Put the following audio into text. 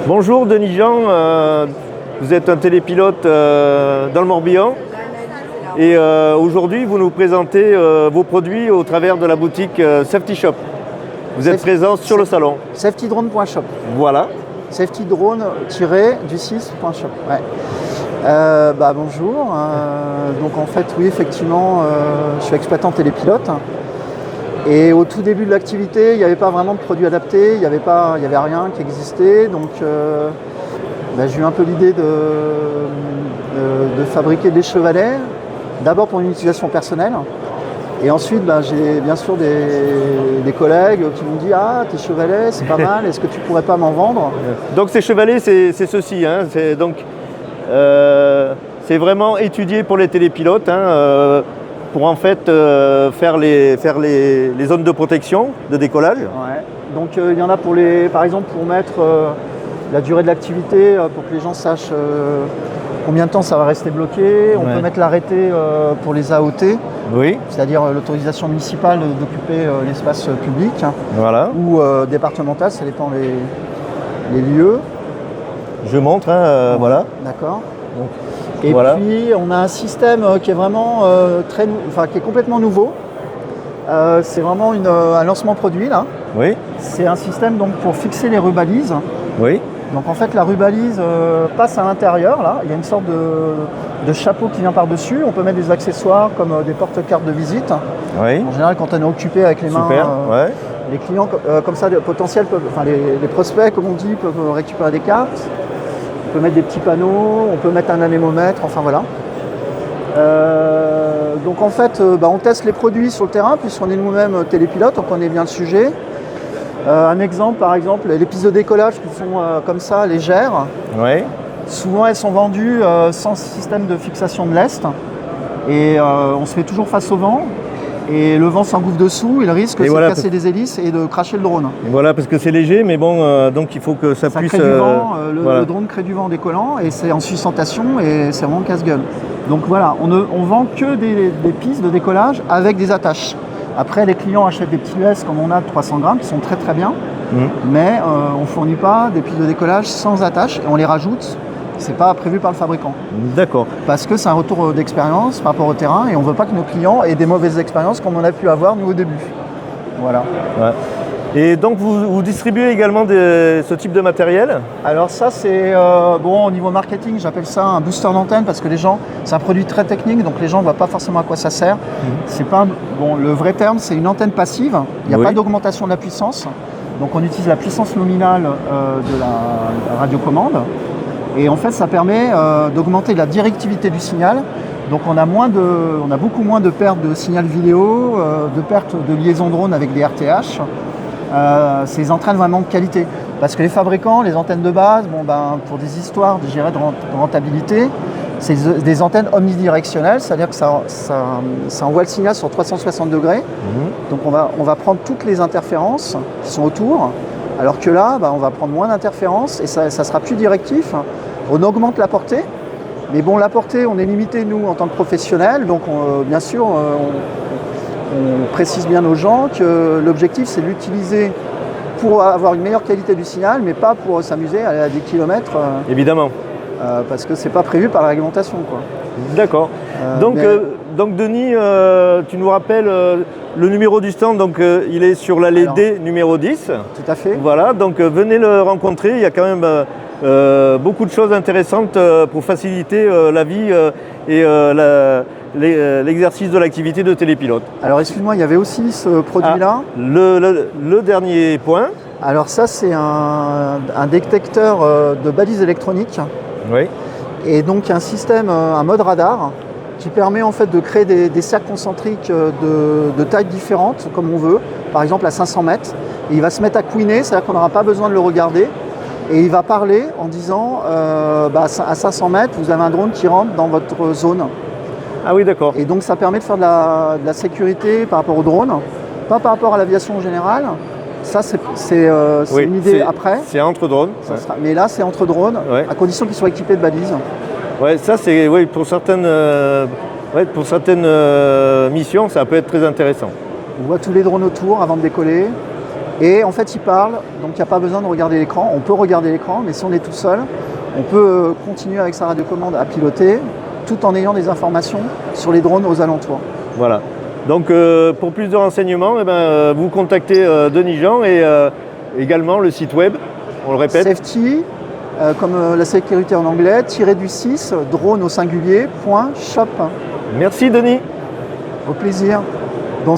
Bonjour Denis Jean, vous êtes un télépilote dans le Morbihan et aujourd'hui vous nous présentez vos produits au travers de la boutique Safety Shop. Vous êtes présent sur le salon. Safetydrone.shop. Voilà. Safetydrone-du6.shop. Ouais. Bonjour. Donc en fait, oui, effectivement, je suis exploitant télépilote. Et au tout début de l'activité, il n'y avait pas vraiment de produits adaptés, il n'y avait rien qui existait. Donc j'ai eu un peu l'idée de fabriquer des chevalets, d'abord pour une utilisation personnelle. Et ensuite, j'ai bien sûr des collègues qui m'ont dit « Ah, tes chevalets, c'est pas mal, est-ce que tu pourrais pas m'en vendre ?» Donc ces chevalets, c'est ceci. Hein, c'est vraiment étudié pour les télépilotes. Pour en fait faire les zones de protection, de décollage. Ouais. Donc il y en a par exemple pour mettre la durée de l'activité, pour que les gens sachent combien de temps ça va rester bloqué. On peut mettre l'arrêté pour les AOT, oui. C'est-à-dire l'autorisation municipale d'occuper l'espace public, voilà. Ou départemental, ça dépend les lieux. Je montre, voilà. D'accord. Et voilà. Puis on a un système qui est vraiment qui est complètement nouveau. C'est vraiment un lancement produit là. Oui. C'est un système donc pour fixer les rubalises. Oui. Donc en fait la rubalise passe à l'intérieur là. Il y a une sorte de chapeau qui vient par-dessus. On peut mettre des accessoires comme des porte-cartes de visite. Oui. En général quand on est occupé avec les mains. Super. Ouais. Les clients comme ça potentiels les prospects comme on dit peuvent récupérer des cartes. On peut mettre des petits panneaux, on peut mettre un anémomètre, enfin voilà. Donc en fait, on teste les produits sur le terrain puisqu'on est nous-mêmes télépilotes, on connaît bien le sujet. Un exemple, par exemple, les pistes de décollage qui sont comme ça, légères. Oui. Souvent, elles sont vendues sans système de fixation de lest. Et on se met toujours face au vent. Et le vent s'engouffre dessous, il risque de casser des hélices et de cracher le drone. Et voilà, parce que c'est léger, mais bon, donc il faut que ça puisse... Crée du vent, le drone crée du vent en décollant et c'est en sustentation et c'est vraiment casse-gueule. Donc voilà, on vend que des pistes de décollage avec des attaches. Après, les clients achètent des petits laisses comme on a de 300 grammes qui sont très très bien, mais on ne fournit pas des pistes de décollage sans attache et on les rajoute. C'est pas prévu par le fabricant. D'accord. Parce que c'est un retour d'expérience par rapport au terrain et on ne veut pas que nos clients aient des mauvaises expériences comme on a pu avoir nous au début. Voilà. Ouais. Et donc vous distribuez également ce type de matériel? Alors ça c'est au niveau marketing j'appelle ça un booster d'antenne parce que c'est un produit très technique donc les gens ne voient pas forcément à quoi ça sert. C'est pas le vrai terme c'est une antenne passive. Il n'y a pas d'augmentation de la puissance. Donc on utilise la puissance nominale de la radiocommande. Et en fait, ça permet d'augmenter la directivité du signal. Donc on a beaucoup moins de pertes de signal vidéo, de pertes de liaison drone avec des RTH. C'est des antennes vraiment de qualité. Parce que les fabricants, les antennes de base, pour des histoires de rentabilité, c'est des antennes omnidirectionnelles, c'est-à-dire que ça envoie le signal sur 360 degrés. Donc on va prendre toutes les interférences qui sont autour. Alors que là, on va prendre moins d'interférences et ça sera plus directif. On augmente la portée, mais la portée, on est limité, nous, en tant que professionnels. Donc, bien sûr, on précise bien aux gens que l'objectif, c'est de l'utiliser pour avoir une meilleure qualité du signal, mais pas pour s'amuser à des kilomètres. Évidemment. Parce que c'est pas prévu par la réglementation, quoi. D'accord. Donc Denis, tu nous rappelles le numéro du stand, donc il est sur l'allée D numéro 10. Tout à fait. Voilà, donc venez le rencontrer, il y a quand même beaucoup de choses intéressantes pour faciliter la vie et l'exercice de l'activité de télépilote. Alors excuse-moi, il y avait aussi ce produit-là. Le dernier point. Alors ça c'est un détecteur de balises électroniques. Oui. Et donc un système, un mode radar qui permet en fait de créer des cercles concentriques de tailles différentes comme on veut, par exemple à 500 mètres. Et il va se mettre à couiner, c'est-à-dire qu'on n'aura pas besoin de le regarder. Et il va parler en disant à 500 mètres, vous avez un drone qui rentre dans votre zone. Ah oui, d'accord. Et donc ça permet de faire de la sécurité par rapport au drone, pas par rapport à l'aviation en général. Ça, c'est une idée après. C'est entre drones. Mais là, c'est entre drones, à condition qu'ils soient équipés de balises. Ouais, ça, c'est pour certaines missions, ça peut être très intéressant. On voit tous les drones autour avant de décoller. Et en fait, il parle, donc il n'y a pas besoin de regarder l'écran. On peut regarder l'écran, mais si on est tout seul, on peut continuer avec sa radiocommande à piloter tout en ayant des informations sur les drones aux alentours. Voilà. Donc pour plus de renseignements, vous contactez Denis Jean et également le site web, on le répète. Safety, comme la sécurité en anglais, _6, drone au singulier, .shop. Merci Denis. Au plaisir. Bon